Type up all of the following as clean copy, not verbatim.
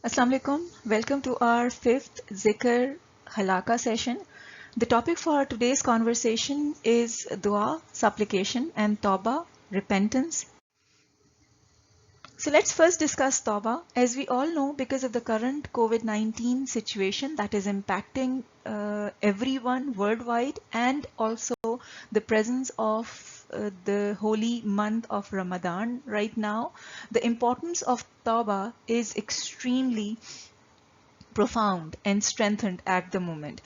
Assalamu alaikum. Welcome to our fifth Zikr Halaka session. The topic for today's conversation is dua, supplication, and tawbah, repentance. So let's first discuss tawbah. As we all know, because of the current COVID-19 situation that is impacting everyone worldwide, and also the presence of the holy month of Ramadan right now, the importance of tawbah is extremely profound and strengthened at the moment.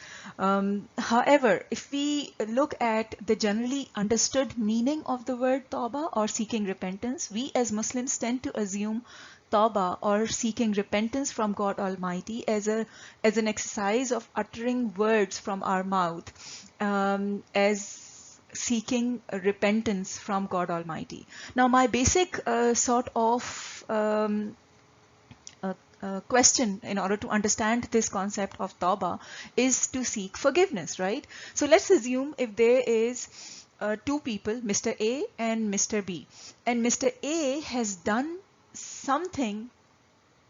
However, if we look at the generally understood meaning of the word tawbah or seeking repentance, we as Muslims tend to assume tawbah or seeking repentance from God Almighty as an exercise of uttering words from our mouth, as seeking repentance from God Almighty. Now, my basic sort of question in order to understand this concept of tawbah is to seek forgiveness, right? So let's assume if there is two people, Mr. A and Mr. B, and Mr. A has done something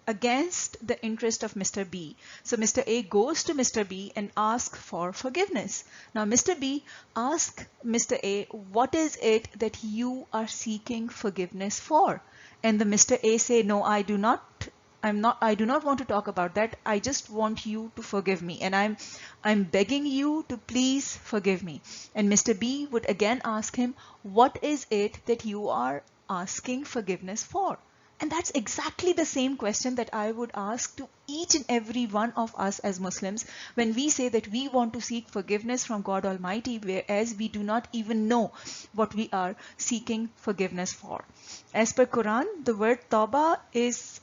against the interest of Mr. B. So Mr. A goes to Mr. B and asks for forgiveness. Now Mr. B asks Mr. A, what is it that you are seeking forgiveness for? And the Mr. A say, no, I do not want to talk about that. I just want you to forgive me, and I'm begging you to please forgive me. And Mr. B would again ask him, what is it that you are asking forgiveness for? And that's exactly the same question that I would ask to each and every one of us as Muslims when we say that we want to seek forgiveness from God Almighty, whereas we do not even know what we are seeking forgiveness for. As per Quran, the word tawbah is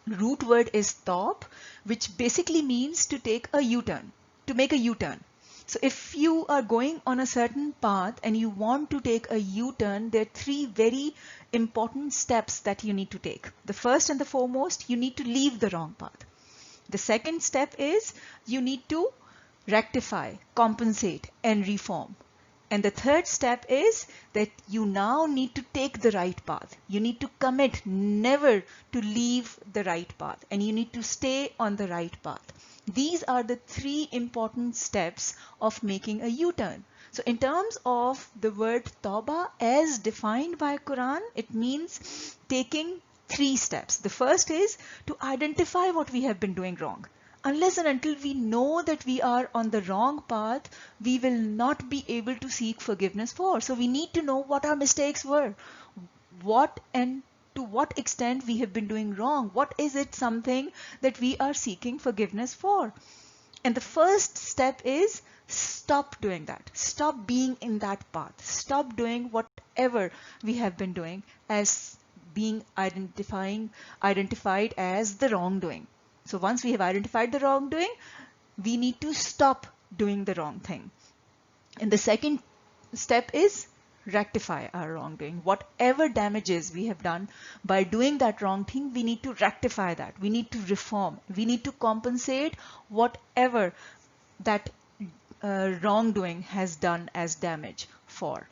root word is tawb, which basically means to take a U-turn, to make a U-turn. So if you are going on a certain path and you want to take a U-turn, there are three very important steps that you need to take. The first and the foremost, you need to leave the wrong path. The second step is you need to rectify, compensate, and reform. And the third step is that you now need to take the right path. You need to commit never to leave the right path, and you need to stay on the right path. These are the three important steps of making a U-turn. So in terms of the word tawbah as defined by Quran, it means taking three steps. The first is to identify what we have been doing wrong. Unless and until we know that we are on the wrong path, we will not be able to seek forgiveness for. So we need to know what our mistakes were, what and to what extent we have been doing wrong. What is it something that we are seeking forgiveness for? And the first step is stop doing that. Stop being in that path. Stop doing whatever we have been doing as being identified as the wrongdoing. So once we have identified the wrongdoing, we need to stop doing the wrong thing. And the second step is rectify our wrongdoing. Whatever damages we have done by doing that wrong thing, we need to rectify that. We need to reform. We need to compensate whatever that wrongdoing has done as damage for.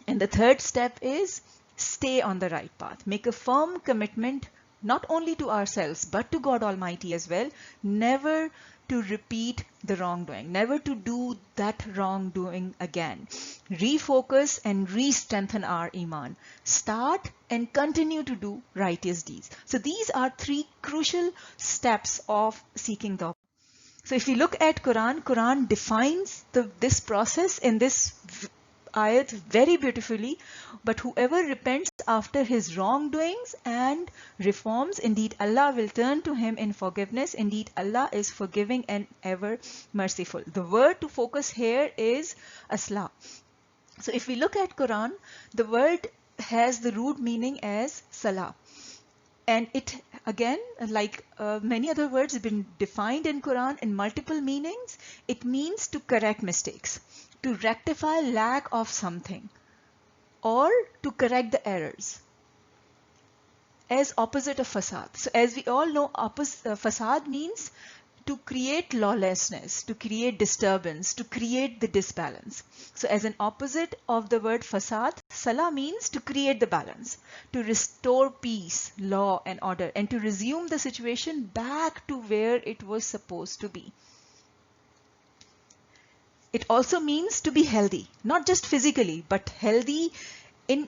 And the third step is stay on the right path. Make a firm commitment not only to ourselves but to God Almighty as well, never to repeat the wrongdoing, never to do that wrongdoing again. Refocus and re-strengthen our iman. Start and continue to do righteous deeds. So these are three crucial steps of seeking the. So if we look at Quran defines this process in this ayat very beautifully. But whoever repents after his wrongdoings and reforms, indeed Allah will turn to him in forgiveness. Indeed Allah is forgiving and ever merciful. The word to focus here is aslah. So if we look at Quran, the word has the root meaning as salah. And it again, like many other words, have been defined in Quran in multiple meanings. It means to correct mistakes, to rectify lack of something, or to correct the errors, as opposite of fasad. So as we all know, fasad means to create lawlessness, to create disturbance, to create the disbalance. So as an opposite of the word fasad, Salah means to create the balance, to restore peace, law and order, and to resume the situation back to where it was supposed to be. It also means to be healthy, not just physically, but healthy in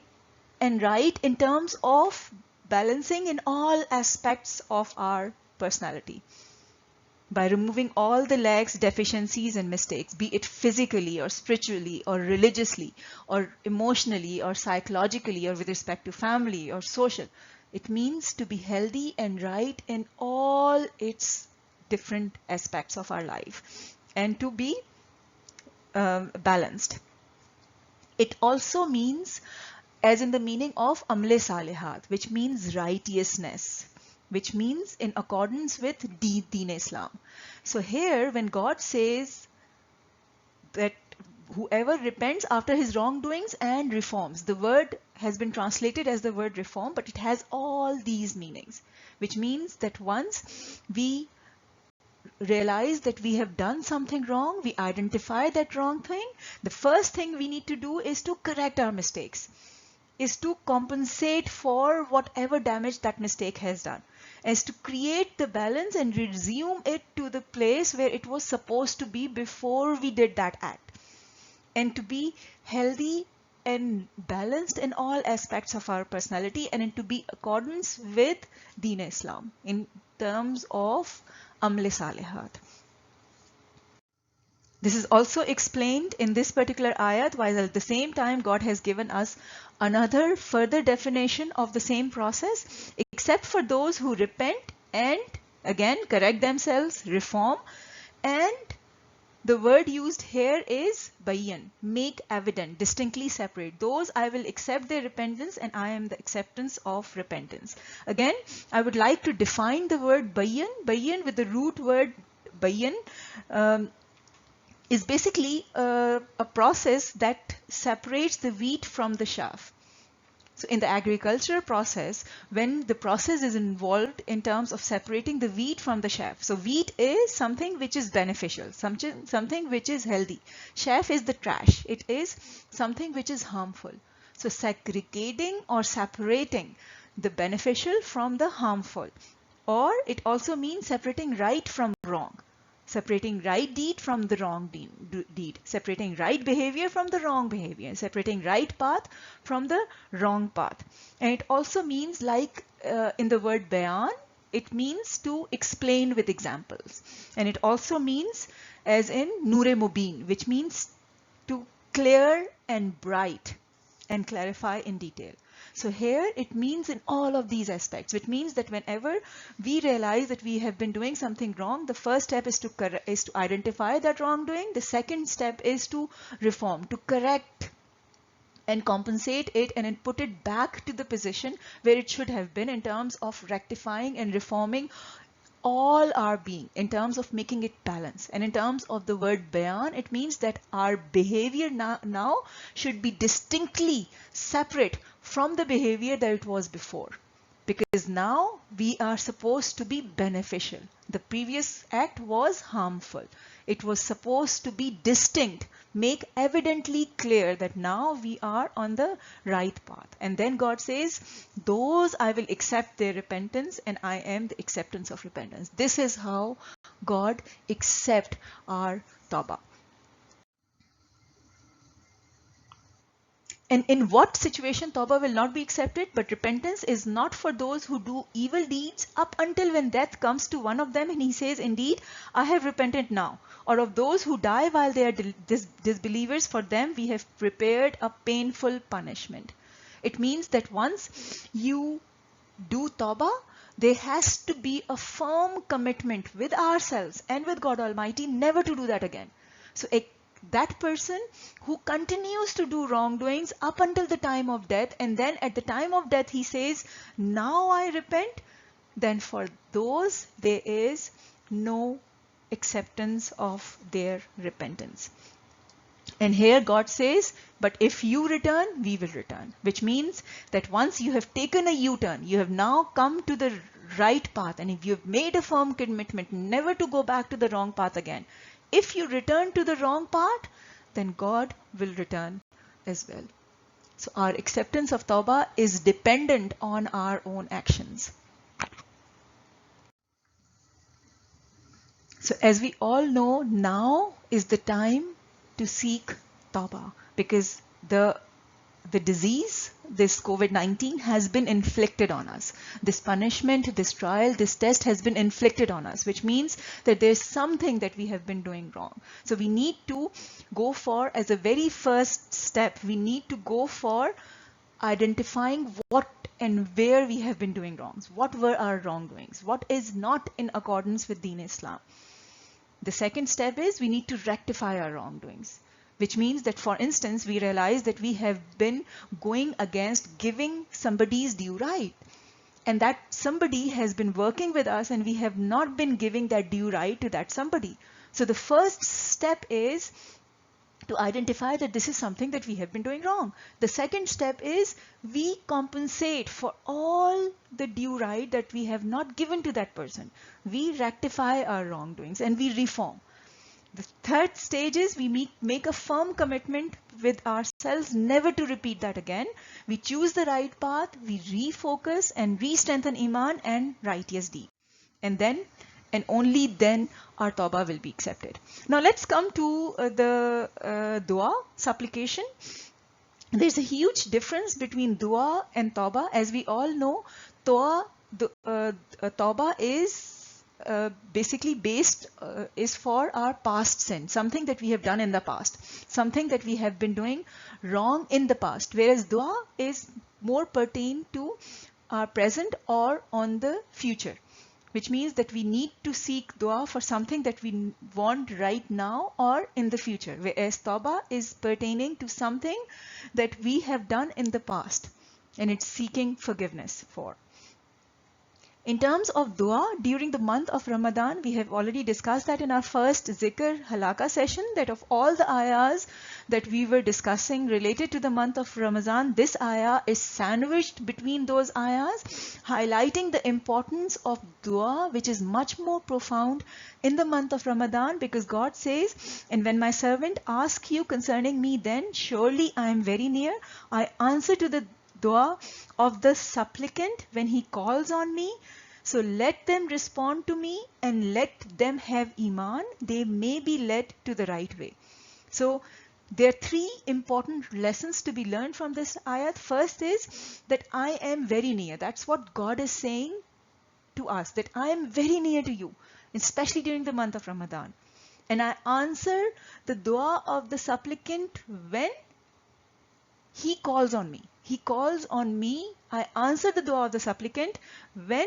and right in terms of balancing in all aspects of our personality. By removing all the lacks, deficiencies and mistakes, be it physically or spiritually or religiously or emotionally or psychologically or with respect to family or social. It means to be healthy and right in all its different aspects of our life and to be balanced. It also means, as in the meaning of Amle Salihat, which means righteousness, which means in accordance with Deen Islam. So here when God says that whoever repents after his wrongdoings and reforms, the word has been translated as the word reform, but it has all these meanings, which means that once we realize that we have done something wrong, we identify that wrong thing, the first thing we need to do is to correct our mistakes, is to compensate for whatever damage that mistake has done, is to create the balance and resume it to the place where it was supposed to be before we did that act, and to be healthy and balanced in all aspects of our personality and in to be accordance with Deen Islam in terms of Amle Salihat. This is also explained in this particular ayat, while at the same time God has given us another further definition of the same process, except for those who repent and again correct themselves, reform, and the word used here is bayan, make evident, distinctly separate. Those I will accept their repentance and I am the acceptance of repentance. Again, I would like to define the word bayan. Bayan with the root word bayan is basically a process that separates the wheat from the chaff. So in the agricultural process, when the process is involved in terms of separating the wheat from the chaff. So wheat is something which is beneficial, something which is healthy. Chaff is the trash. It is something which is harmful. So segregating or separating the beneficial from the harmful. Or it also means separating right from wrong. Separating right deed from the wrong deed, separating right behavior from the wrong behavior, separating right path from the wrong path. And it also means, like in the word bayan, it means to explain with examples. And it also means, as in Noor-e Mubin, which means to clear and bright and clarify in detail. So here it means in all of these aspects, which means that whenever we realize that we have been doing something wrong, the first step is to identify that wrongdoing. The second step is to reform, to correct and compensate it and put it back to the position where it should have been in terms of rectifying and reforming all our being, in terms of making it balance. And in terms of the word bayan, it means that our behavior now should be distinctly separate from the behavior that it was before, because now we are supposed to be beneficial. The previous act was harmful. It was supposed to be distinct, make evidently clear that now we are on the right path. And then God says, those I will accept their repentance and I am the acceptance of repentance. This is how God accepts our tawbah. And in what situation tawbah will not be accepted? But repentance is not for those who do evil deeds up until when death comes to one of them and he says, indeed, I have repented now. Or of those who die while they are disbelievers, for them we have prepared a painful punishment. It means that once you do tawbah, there has to be a firm commitment with ourselves and with God Almighty never to do that again. So that person who continues to do wrongdoings up until the time of death, and then at the time of death he says, now I repent, then for those there is no acceptance of their repentance. And here God says, but if you return, we will return. Which means that once you have taken a U-turn, you have now come to the right path, and if you have made a firm commitment never to go back to the wrong path again, if you return to the wrong path, then God will return as well. So our acceptance of tawbah is dependent on our own actions. So as we all know, now is the time to seek tawbah, because the disease, this COVID-19, has been inflicted on us. This punishment, this trial, this test has been inflicted on us, which means that there's something that we have been doing wrong. So we need to go for, as a very first step, we need to go for identifying what and where we have been doing wrongs. What were our wrongdoings? What is not in accordance with Deen Islam? The second step is we need to rectify our wrongdoings, which means that, for instance, we realize that we have been going against giving somebody's due right, and that somebody has been working with us and we have not been giving that due right to that somebody. So the first step is to identify that this is something that we have been doing wrong. The second step is we compensate for all the due right that we have not given to that person. We rectify our wrongdoings and we reform. The third stage is we make a firm commitment with ourselves never to repeat that again. We choose the right path, we refocus and re-strengthen Iman and righteous deed. And then, and only then, our tawbah will be accepted. Now let's come to the dua, supplication. There's a huge difference between dua and tawbah. As we all know, tawbah is basically based is for our past sin, something that we have done in the past, something that we have been doing wrong in the past, whereas dua is more pertain to our present or on the future, which means that we need to seek dua for something that we want right now or in the future, whereas tawbah is pertaining to something that we have done in the past and it's seeking forgiveness for. In terms of dua, during the month of Ramadan, we have already discussed that in our first Zikr Halaka session, that of all the ayahs that we were discussing related to the month of Ramadan, this ayah is sandwiched between those ayahs, highlighting the importance of dua, which is much more profound in the month of Ramadan, because God says, and when my servant asks you concerning me, then surely I am very near. I answer to the dua of the supplicant when he calls on me. So let them respond to me and let them have Iman. They may be led to the right way. So there are three important lessons to be learned from this ayat. First is that I am very near. That's what God is saying to us, that I am very near to you, especially during the month of Ramadan. And I answer the dua of the supplicant when he calls on me. He calls on me. I answer the dua of the supplicant when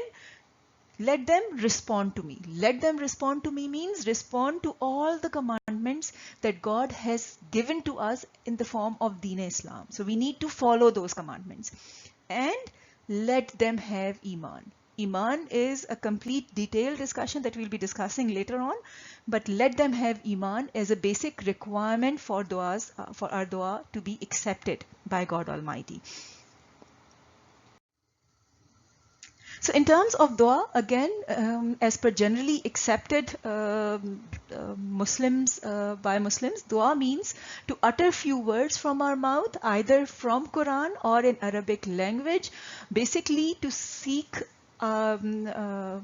let them respond to me. Let them respond to me means respond to all the commandments that God has given to us in the form of Deen Islam. So we need to follow those commandments. And let them have Iman. Iman is a complete detailed discussion that we'll be discussing later on, but let them have Iman as a basic requirement for duas, for our dua to be accepted by God Almighty. So in terms of dua, again, as per generally accepted Muslims, by Muslims, dua means to utter few words from our mouth, either from Quran or in Arabic language, basically to seek God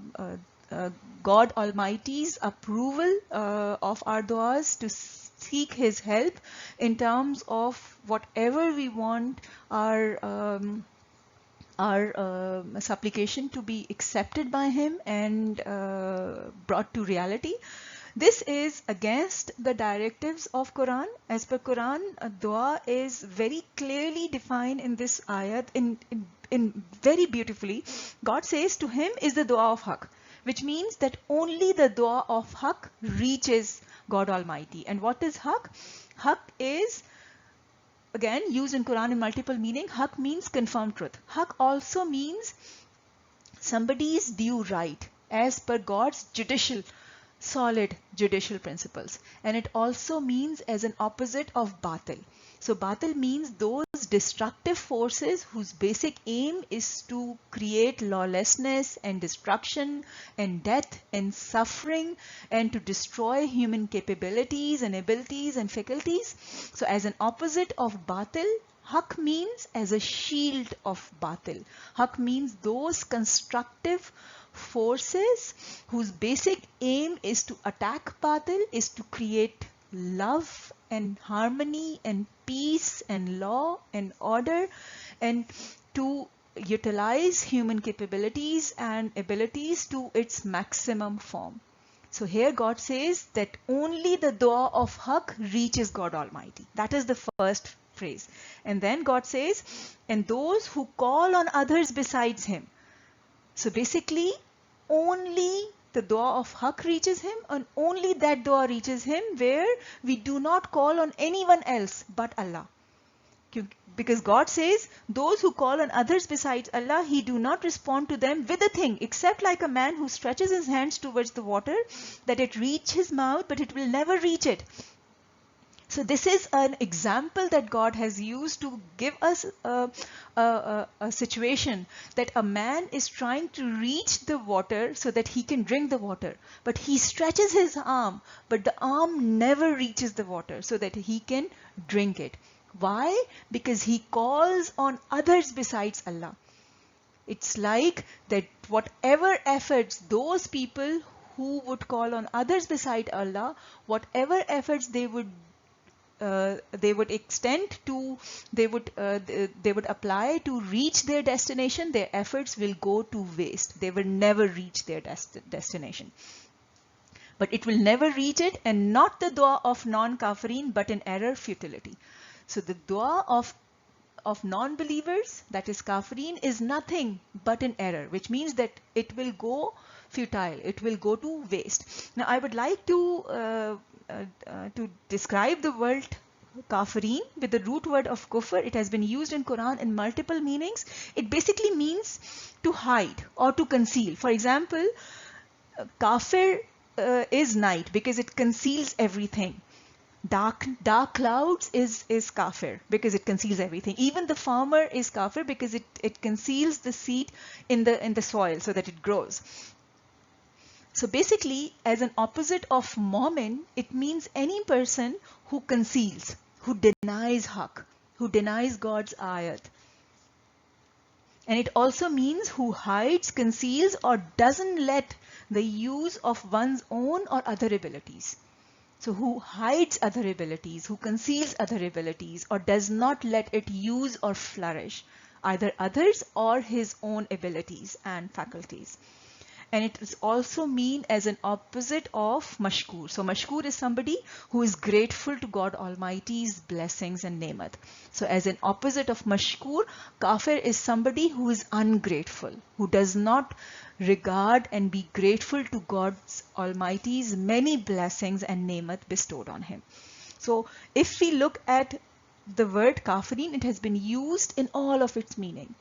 Almighty's approval of our duas, to seek His help in terms of whatever we want our supplication to be accepted by Him and brought to reality. This is against the directives of Quran. As per Quran, dua is very clearly defined in this ayat, in very beautifully. God says to Him is the dua of Haqq, which means that only the dua of Haqq reaches God Almighty. And what is Haqq? Haqq is, again, used in Quran in multiple meaning. Haqq means confirmed truth. Haqq also means somebody's due right as per God's solid judicial principles. And it also means as an opposite of batil. So batil means those destructive forces whose basic aim is to create lawlessness and destruction and death and suffering and to destroy human capabilities and abilities and faculties. So as an opposite of batil, Haq means as a shield of batil. Haq means those constructive forces whose basic aim is to attack batil, is to create love and harmony and peace and law and order, and to utilize human capabilities and abilities to its maximum form. So here God says that only the dua of Haq reaches God Almighty. That is the first phrase. And then God says, and those who call on others besides him. So basically, only the dua of Haq reaches him, and only that dua reaches him where we do not call on anyone else but Allah. Because God says, those who call on others besides Allah, he do not respond to them with a thing, except like a man who stretches his hands towards the water, that it reach his mouth, but it will never reach it. So this is an example that God has used to give us a situation that a man is trying to reach the water so that he can drink the water. But he stretches his arm, but the arm never reaches the water so that he can drink it. Why? Because he calls on others besides Allah. It's like that whatever efforts those people who would call on others beside Allah, whatever efforts they would extend to, they would apply to reach their destination, their efforts will go to waste. They will never reach their destination. But it will never reach it, and not the dua of non-kafirin, but in error, futility. So the dua of non-believers, that is kafirin, is nothing but an error, which means that it will go futile, it will go to waste. Now I would like to describe the word kafirin with the root word of kufr. It has been used in Quran in multiple meanings. It basically means to hide or to conceal. For example, kafir is night because it conceals everything. Dark clouds is kafir because it conceals everything. Even the farmer is kafir because it conceals the seed in the soil so that it grows. So basically, as an opposite of mu'min, it means any person who conceals, who denies haq, who denies God's ayat. And it also means who hides, conceals, or doesn't let the use of one's own or other abilities. So who hides other abilities, who conceals other abilities, or does not let it use or flourish, either others or his own abilities and faculties. And it is also mean as an opposite of mashkur. So mashkur is somebody who is grateful to God Almighty's blessings and nemat. So as an opposite of mashkur, kafir is somebody who is ungrateful, who does not regard and be grateful to God's Almighty's many blessings and nemat bestowed on him. So if we look at the word kafirin, it has been used in all of its meaning.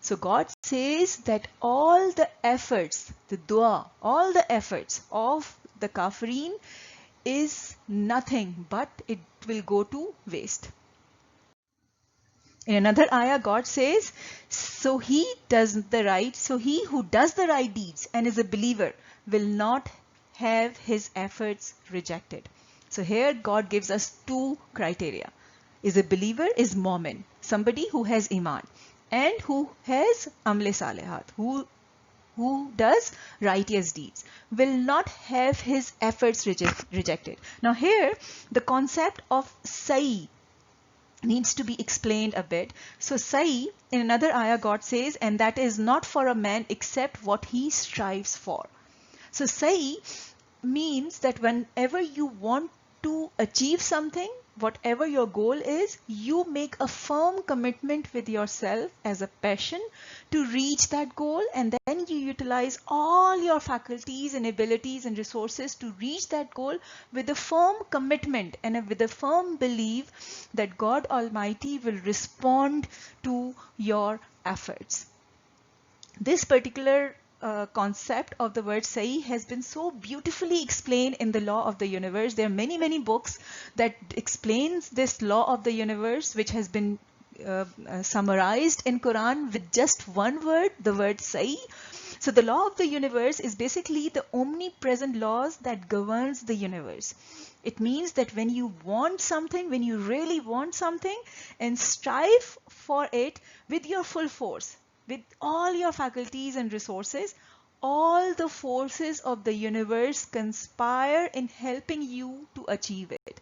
So God says that all the efforts, the dua, all the efforts of the kafirin is nothing but it will go to waste. In another ayah, God says, so he who does the right deeds and is a believer will not have his efforts rejected. So here God gives us two criteria. Is a believer, is mu'min, somebody who has iman, and who has amle salihat, who does righteous deeds, will not have his efforts rejected. Now here, the concept of sa'i needs to be explained a bit. So sa'i, in another ayah, God says, and that is not for a man except what he strives for. So sa'i means that whenever you want to achieve something, whatever your goal is, you make a firm commitment with yourself as a passion to reach that goal, and then you utilize all your faculties and abilities and resources to reach that goal with a firm commitment and with a firm belief that God Almighty will respond to your efforts. This particular concept of the word sa'i has been so beautifully explained in the law of the universe. There are many books that explains this law of the universe, which has been summarized in Quran with just one word, the word sa'i. So the law of the universe is basically the omnipresent laws that governs the universe. It means that when you want something, when you really want something and strive for it with your full force, with all your faculties and resources, all the forces of the universe conspire in helping you to achieve it.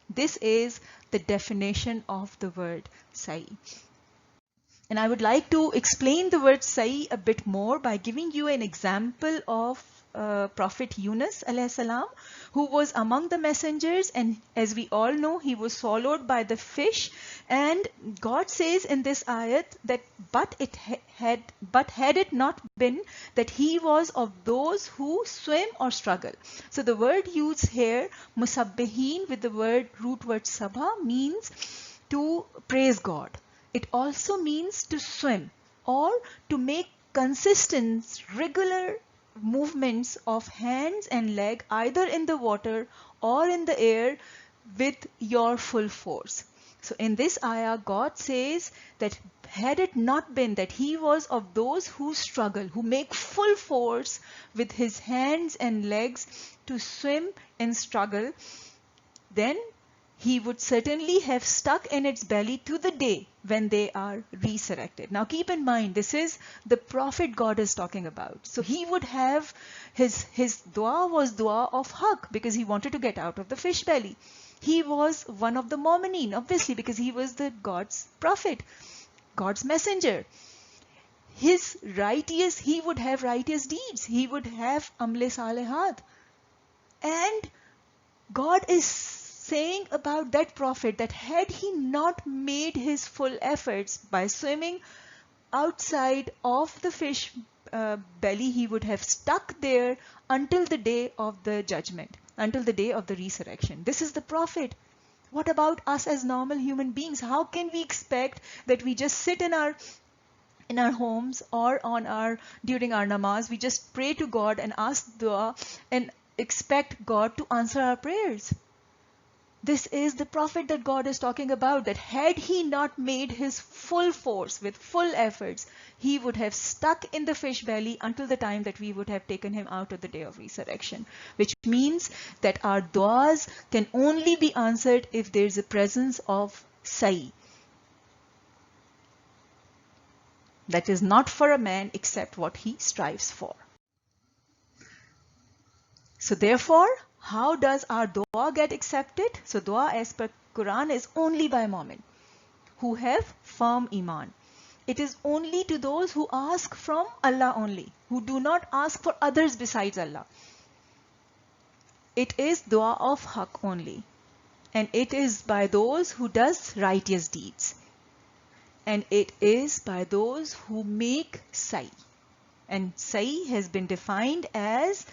This is the definition of the word Sai. And I would like to explain the word Sai a bit more by giving you an example of Prophet Yunus alayhi salam, who was among the messengers, and as we all know, he was swallowed by the fish. And God says in this ayat that but had it not been that he was of those who swim or struggle. So the word used here, musabbihin, with the root word sabha, means to praise God. It also means to swim or to make consistent, regular movements of hands and leg either in the water or in the air with your full force. So in this ayah, God says that had it not been that he was of those who struggle, who make full force with his hands and legs to swim and struggle, then he would certainly have stuck in its belly to the day when they are resurrected. Now keep in mind, this is the prophet God is talking about. So he would have, his dua was dua of haq, because he wanted to get out of the fish belly. He was one of the mu'mineen, obviously, because he was the God's prophet, God's messenger. He would have righteous deeds. He would have amle salihat. And God is saying about that prophet that had he not made his full efforts by swimming outside of the fish belly, he would have stuck there until the day of the judgment, until the day of the resurrection. This is the prophet. What about us as normal human beings? How can we expect that we just sit in our homes or during our namaz, we just pray to God and ask dua and expect God to answer our prayers? This is the prophet that God is talking about, that had he not made his full force with full efforts, he would have stuck in the fish belly until the time that we would have taken him out of the day of resurrection. Which means that our du'as can only be answered if there is a presence of Sai. That is not for a man except what he strives for. So therefore, how does our dua get accepted? So dua as per Quran is only by mu'min who have firm iman. It is only to those who ask from Allah only, who do not ask for others besides Allah. It is dua of haq only. And it is by those who does righteous deeds. And it is by those who make Sai. And Sai has been defined as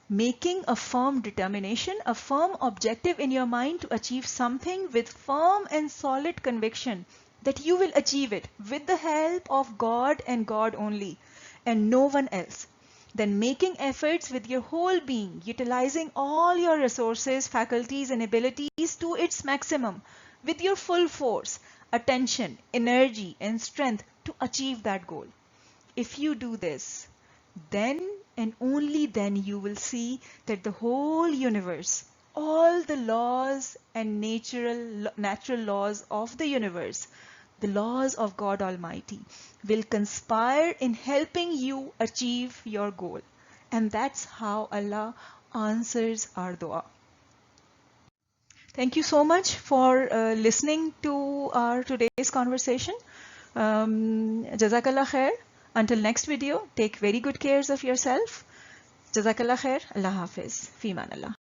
making a firm determination, a firm objective in your mind to achieve something with firm and solid conviction that you will achieve it with the help of God and God only and no one else. Then making efforts with your whole being, utilizing all your resources, faculties and abilities to its maximum with your full force, attention, energy and strength to achieve that goal. If you do this, then and only then you will see that the whole universe, all the laws and natural laws of the universe, the laws of God Almighty, will conspire in helping you achieve your goal. And that's how Allah answers our dua. Thank you so much for listening to our today's conversation. Jazakallah khair. Until next video, take very good care of yourself. Jazakallah khair. Allah Hafiz. Fi man Allah.